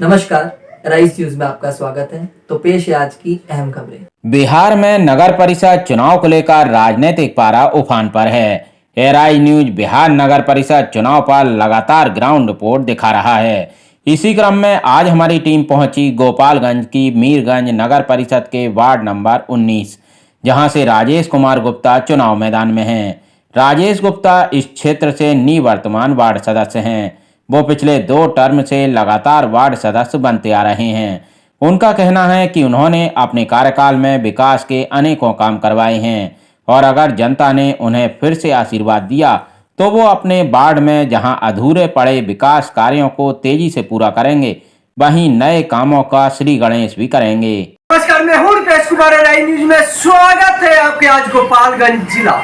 नमस्कार, rice news में आपका स्वागत है। तो पेश है आज की अहम खबरें। बिहार में नगर परिषद चुनाव को लेकर राजनीतिक पारा उफान पर है। राइस न्यूज बिहार नगर परिषद चुनाव पर लगातार ग्राउंड रिपोर्ट दिखा रहा है। इसी क्रम में आज हमारी टीम पहुंची गोपालगंज की मीरगंज नगर परिषद के वार्ड नंबर 19, जहां से राजेश कुमार गुप्ता चुनाव मैदान में हैं। राजेश गुप्ता इस क्षेत्र से निवर्तमान वार्ड सदस्य हैं। वो पिछले 2 टर्म से लगातार वार्ड सदस्य बनते आ रहे हैं। उनका कहना है कि उन्होंने अपने कार्यकाल में विकास के अनेकों काम करवाए हैं और अगर जनता ने उन्हें फिर से आशीर्वाद दिया तो वो अपने वार्ड में जहां अधूरे पड़े विकास कार्यों को तेजी से पूरा करेंगे, वहीं नए कामों का श्री गणेश भी करेंगे। नमस्कार, मैं हूं रुपेश कुमार। राइस न्यूज में स्वागत है आपके। आज गोपालगंज जिला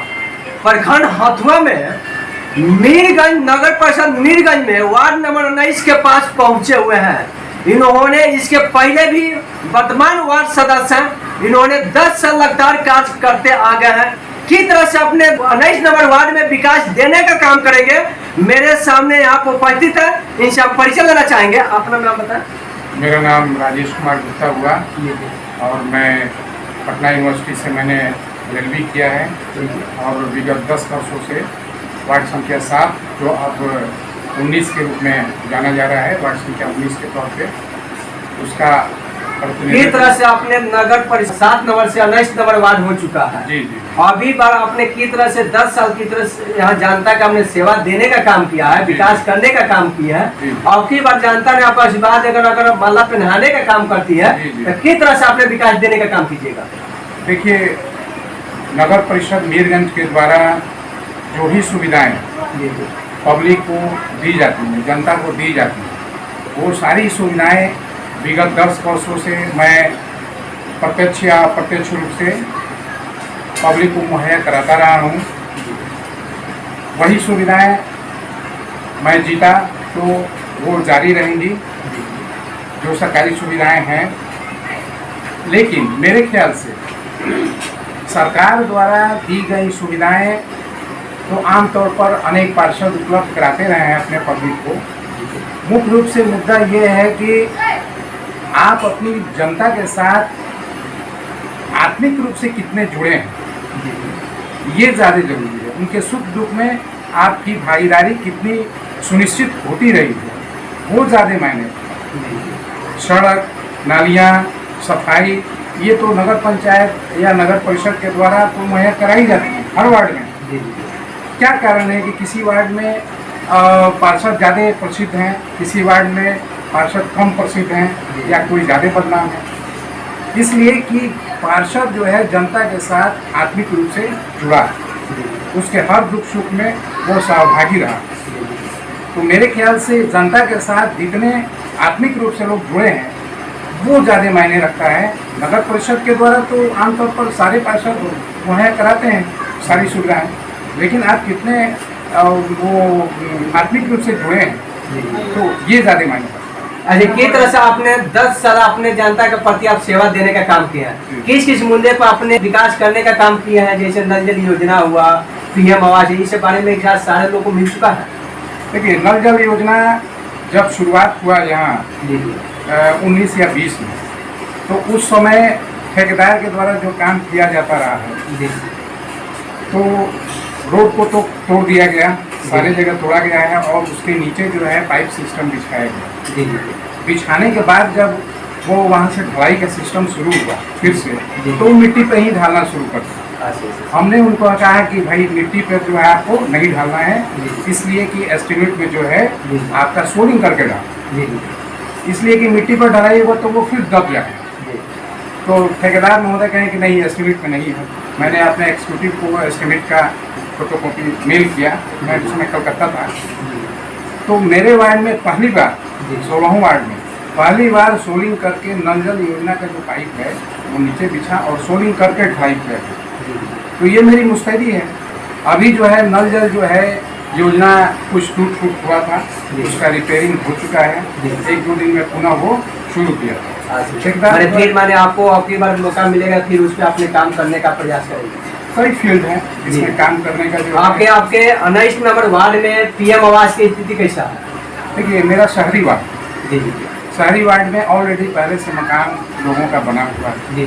प्रखंड हथुआ में मीरगंज नगर परिषद मीरगंज में वार्ड नंबर 19 के पास पहुंचे हुए हैं। इन्होंने इसके पहले भी वर्तमान वार्ड सदस्य हैं। इन्होंने 10 साल लगातार कार्य करते आ गए हैं। किस तरह से अपने 19 नंबर वार्ड में विकास देने का काम करेंगे, मेरे सामने यहाँ पर उपस्थित है। इनसे आप परिचय लेना चाहेंगे। अपना नाम बताएं। मेरा नाम राजेश कुमार गुप्ता हुआ और मैं पटना यूनिवर्सिटी से मैंने LLB किया है और विगत 10 वर्षों से वार्ड संख्या 7, जो अब 19 के रूप में जाना जा रहा है, वार्ड संख्या 19 के तौर पे उसका किस तरह से आपने नगर परिषद 7 नंबर से 19 नंबर वार्ड हो चुका है। जी जी। अभी बार आपने किस तरह से 10 साल की तरह से यहाँ जनता का हमने सेवा देने का काम किया है, विकास करने का काम किया है। और की बार जनता ने आपका आशीर्वाद अगर माला पहनाने का काम करती है तो किस तरह से आपने विकास देने का काम कीजिएगा। देखिए, नगर परिषद मीरगंज के द्वारा जो भी सुविधाएं पब्लिक को दी जाती हैं, जनता को दी जाती हैं, वो सारी सुविधाएं विगत 10 वर्षों से मैं प्रत्यक्ष या अप्रत्यक्ष रूप से पब्लिक को मुहैया कराता रहा हूँ। वही सुविधाएं मैं जीता तो वो जारी रहेंगी, जो सरकारी सुविधाएं हैं। लेकिन मेरे ख्याल से सरकार द्वारा दी गई सुविधाएं तो आमतौर पर अनेक पार्षद उपलब्ध कराते रहे हैं अपने पब्लिक को। मुख्य रूप से मुद्दा ये है कि आप अपनी जनता के साथ आत्मिक रूप से कितने जुड़े हैं, ये ज़्यादा जरूरी है। उनके सुख दुख में आपकी भागीदारी कितनी सुनिश्चित होती रही है, वो ज़्यादा मायने। सड़क, नालियाँ, सफाई, ये तो नगर पंचायत या नगर परिषद के द्वारा तो मुहैया कराई जाती है हर वार्ड में। क्या कारण है कि किसी वार्ड में पार्षद ज़्यादा प्रसिद्ध हैं, किसी वार्ड में पार्षद कम प्रसिद्ध हैं या कोई ज़्यादा बदनाम है। इसलिए कि पार्षद जो है जनता के साथ आत्मिक रूप से जुड़ा, उसके हर दुख सुख में वो सहभागी रहा। तो मेरे ख्याल से जनता के साथ जितने आत्मिक रूप से लोग जुड़े हैं वो ज़्यादा मायने रखता है। नगर परिषद के द्वारा तो आमतौर पर सारे पार्षद मुहैया कराते हैं सारी सुविधाएँ, लेकिन आप कितने वो आत्मिक रूप से जुड़े हैं तो ये ज़्यादा मायने रखता है। अच्छा, किस तरह से आपने 10 साल अपने जनता के प्रति आप सेवा देने का काम किया है, किस किस मुद्दे पर आपने विकास करने का काम किया है, जैसे नल जल योजना हुआ, PM आवास, इस बारे में सारे लोगों को मिल चुका है। देखिए, नल जल योजना जब शुरुआत हुआ यहाँ 19 या 20 में, तो उस समय ठेकेदार के द्वारा जो काम किया जाता रहा है, तो रोड को तो तोड़ दिया गया, सारे जगह तोड़ा गया है और उसके नीचे जो है पाइप सिस्टम बिछाया गया। बिछाने के बाद जब वो वहाँ से ढलाई का सिस्टम शुरू हुआ फिर से, तो मिट्टी पे ही ढालना शुरू कर दिया। हमने उनको कहा कि भाई मिट्टी पे जो है आपको नहीं ढालना है, इसलिए कि एस्टिमेट में जो है आपका सोलिंग करके डाल, इसलिए कि मिट्टी पर ढलाइएगा तो वो फिर दब जाएगा। तो ठेकेदार महोदय कहें कि नहीं, एस्टिमेट में नहीं है। मैंने अपने एग्जीक्यूटिव को एस्टिमेट का फोटोकॉपी मेल किया, मैं उसमें कलकत्ता था। तो मेरे वार्ड में पहली बार 16वें वार्ड में पहली बार सोलिंग करके नल जल योजना का जो पाइप है वो नीचे बिछा और सोलिंग करके ढलाई किया। तो ये मेरी मुस्तैदी है। अभी जो है नल जल जो है योजना कुछ टूट फूट हुआ था, उसका रिपेयरिंग हो चुका है, 1-2 दिन में पुनः वो शुरू किया था। फिर मैंने आपको आपकी बार मौका मिलेगा, फिर उस पर अपने काम करने का प्रयास करेंगे। कई फील्ड है इसमें काम करने का। जो आपके 19 नंबर वार्ड में PM आवास की स्थिति कैसा है? देखिए, मेरा शहरी वार्ड शहरी वार्ड में ऑलरेडी पहले से मकान लोगों का बना हुआ है। जी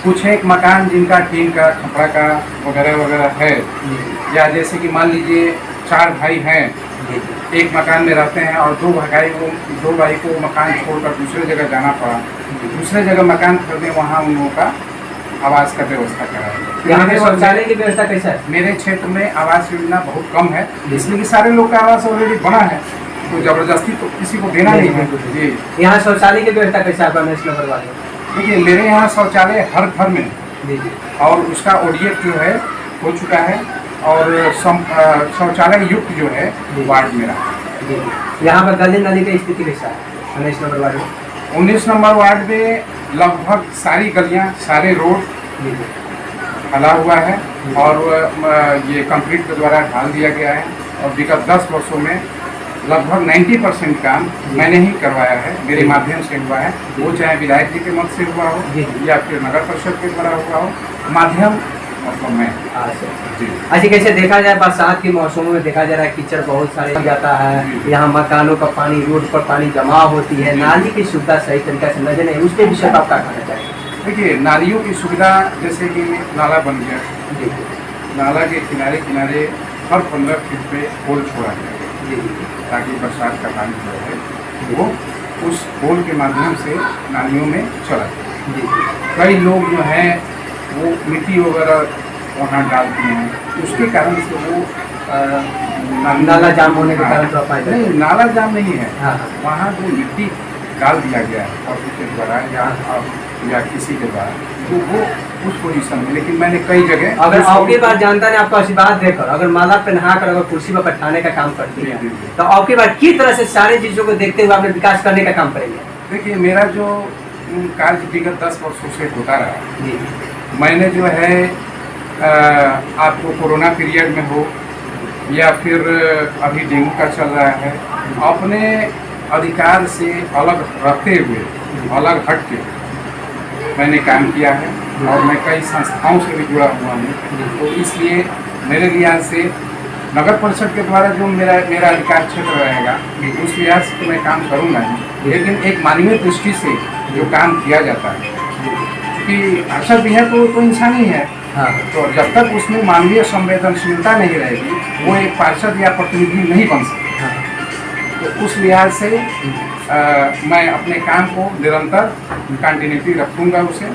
कुछ एक मकान जिनका टीन का खपड़ा का वगैरह वगैरह है, जी या जैसे कि मान लीजिए 4 भाई हैं, जी एक मकान में रहते हैं और 2 भाई को मकान छोड़कर दूसरे जगह जाना पड़ा, दूसरे जगह मकान खरीदे, वहाँ उन लोगों का आवास का व्यवस्था कराया। यहाँ पे शौचालय की व्यवस्था कैसा है? मेरे क्षेत्र में आवास योजना बहुत कम है, इसलिए कि सारे लोग का आवास ऑलरेडी बना है, तो जबरदस्ती तो किसी को देना नहीं है। जी, यहाँ शौचालय की व्यवस्था कैसा है गणेश नगर वाले? देखिए मेरे यहाँ शौचालय हर घर में है, जी जी और उसका ODF जो है हो चुका है, और शौचालय युक्त जो है वार्ड में रहा है। जी। यहाँ पर गली नाली की स्थिति कैसा है गणेश नगर वाले? 19 नंबर वार्ड में लगभग सारी गलियां, सारे रोड जी जी फैला हुआ है, और ये कंक्रीट के द्वारा ढाल दिया गया है, और विगत 10 वर्षों में लगभग 90% काम मैंने ही करवाया है, मेरे माध्यम से हुआ है, वो चाहे विधायक जी के मत से हुआ हो या फिर नगर परिषद के द्वारा हुआ हो, माध्यम मतलब मैं। जी, अच्छा, कैसे देखा जाए बरसात के मौसमों में देखा जा रहा है कीचड़ बहुत सारे हो जाता है, यहाँ मकानों का पानी, रोड पर पानी जमा होती है, नाली की सुविधा सही तरीके से नजर नहीं, उसके विषय पर आप क्या कहना चाहेंगे? देखिए नालियों की सुविधा, जैसे कि नाला बन गया, जी नाला के किनारे किनारे हर 15 फीट पे होल छोड़ा गया, जी ताकि बरसात का पानी जो है वो उस होल के माध्यम से नालियों में चला जाए। जी कई लोग जो हैं वो मिट्टी वगैरह वहाँ डालते हैं, उसके कारण से वो नाला जाम होने के कारण तो अपाय नहीं, नाला जाम नहीं है, हाँ वहाँ जो मिट्टी डाल दिया गया है पशु के द्वारा या किसी के द्वारा, तो वो उस पोजीशन में, लेकिन मैंने कई जगह अगर आपकी बात जानता है, आपको आशीर्वाद देकर अगर माला पहना कर अगर कुर्सी पर बैठाने का काम करती है, जी, जी। तो आपकी बात किस तरह से सारी चीजों को देखते हुए आपने विकास करने का काम करेंगे? देखिए मेरा जो कार्य विगत 10 वर्षों से होता रहा, जी मैंने जो है आपको कोरोना पीरियड में हो या फिर अभी डेंगू का चल रहा है, अपने अधिकार से अलग रहते हुए, अलग हट के मैंने काम किया है, और मैं कई संस्थाओं से भी जुड़ा हुआ हूँ, तो इसलिए मेरे लिहाज से नगर परिषद के द्वारा जो मेरा अधिकार क्षेत्र रहेगा, उस लिहाज से तो मैं काम करूँगा ही, लेकिन एक मानवीय दृष्टि से जो काम किया जाता है, क्योंकि पार्षद भी है तो इंसान ही है, हाँ तो जब तक उसमें मानवीय संवेदनशीलता नहीं रहेगी, वो एक पार्षद या प्रतिनिधि नहीं बन सकता। हाँ तो उस लिहाज से मैं अपने काम को निरंतर कंटिन्यूटी रखूँगा उसे,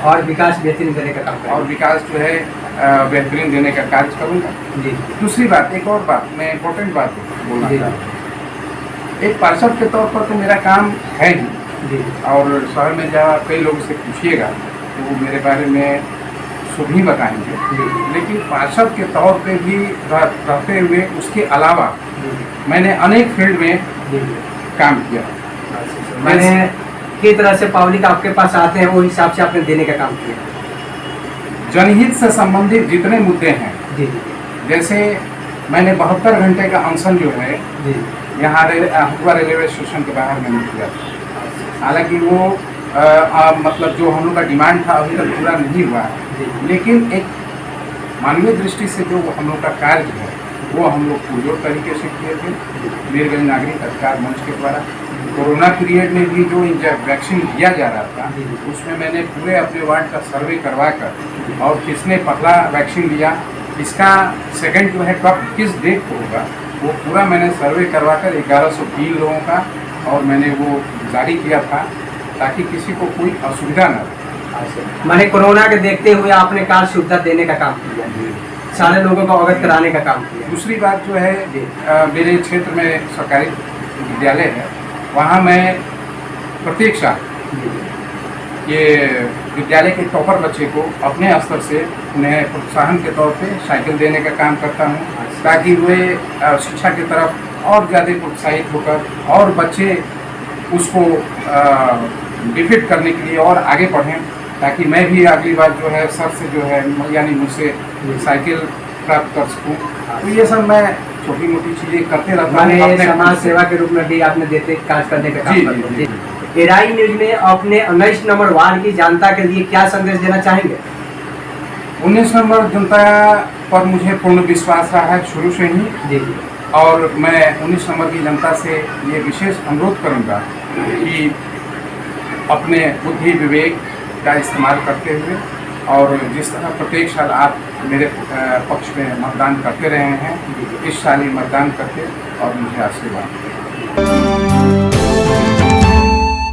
और विकास बेहतरीन देने का काम और करेंगे। विकास जो है बेहतरीन देने का कार्य करूँगा। जी दूसरी बात, एक और बात मैं इम्पोर्टेंट बात बोलना जी चाहता हूँ। एक पार्षद के तौर पर तो मेरा काम है ही, जी और शहर में जहाँ कई लोगों से पूछिएगा तो वो मेरे बारे में शुभ ही बताएंगे, लेकिन पार्षद के तौर पे भी रहते हुए उसके अलावा मैंने अनेक फील्ड में काम किया। मैंने किस तरह से पब्लिक आपके पास आते हैं वो हिसाब से आपने देने का काम किया? जनहित से संबंधित जितने मुद्दे हैं, जी जैसे मैंने 72 घंटे का अनशन जो है जी यहाँ हथुआ रेलवे स्टेशन के बाहर मैंने किया था। हालांकि वो मतलब जो हम लोग का डिमांड था अभी तक पूरा नहीं हुआ है, लेकिन एक मानवीय दृष्टि से जो हम लोग का कार्य है वो हम लोग पुरजोर तरीके से किए थे। वीरगंज नागरिक अधिकार मंच के द्वारा कोरोना पीरियड में भी जो वैक्सीन दिया जा रहा था, उसमें मैंने पूरे अपने वार्ड का सर्वे करवा कर, और किसने पहला वैक्सीन लिया, इसका सेकंड जो है कब किस डेट को होगा, वो पूरा मैंने सर्वे करवा कर 1103 लोगों का और मैंने वो जारी किया था, ताकि किसी को कोई असुविधा न हो। मैंने कोरोना के देखते हुए आपने कार्य सुविधा देने का काम किया, सारे लोगों को अवगत कराने का काम किया। दूसरी बात जो है, मेरे क्षेत्र में सरकारी विद्यालय है, वहाँ मैं प्रत्येक साल ये विद्यालय के टॉपर बच्चे को अपने स्तर से उन्हें प्रोत्साहन के तौर पे साइकिल देने का काम करता हूँ, ताकि वे शिक्षा की तरफ और ज़्यादा प्रोत्साहित होकर और बच्चे उसको डिफीट करने के लिए और आगे बढ़ें, ताकि मैं भी अगली बार जो है सर से जो है यानी मुझसे साइकिल प्राप्त कर सकूँ। तो ये सब मैं छोटी मोटी चीज़ें करते रहता हूँ। मैंने समाज सेवा के रूप में भी आपने देते कार्य करने का काम करते हैं। एराई न्यूज में अपने 19 नंबर वार्ड की जनता के लिए क्या संदेश देना चाहेंगे? 19 नंबर जनता पर मुझे पूर्ण विश्वास रहा है शुरू से ही, जी और मैं 19 नंबर की जनता से ये विशेष अनुरोध करूंगा कि अपने बुद्धि विवेक का इस्तेमाल करते हुए और जिस तरह प्रत्येक साल आप मेरे पक्ष में मतदान करते रहे हैं, इस साल ही मतदान करके और मुझे आशीर्वाद दें।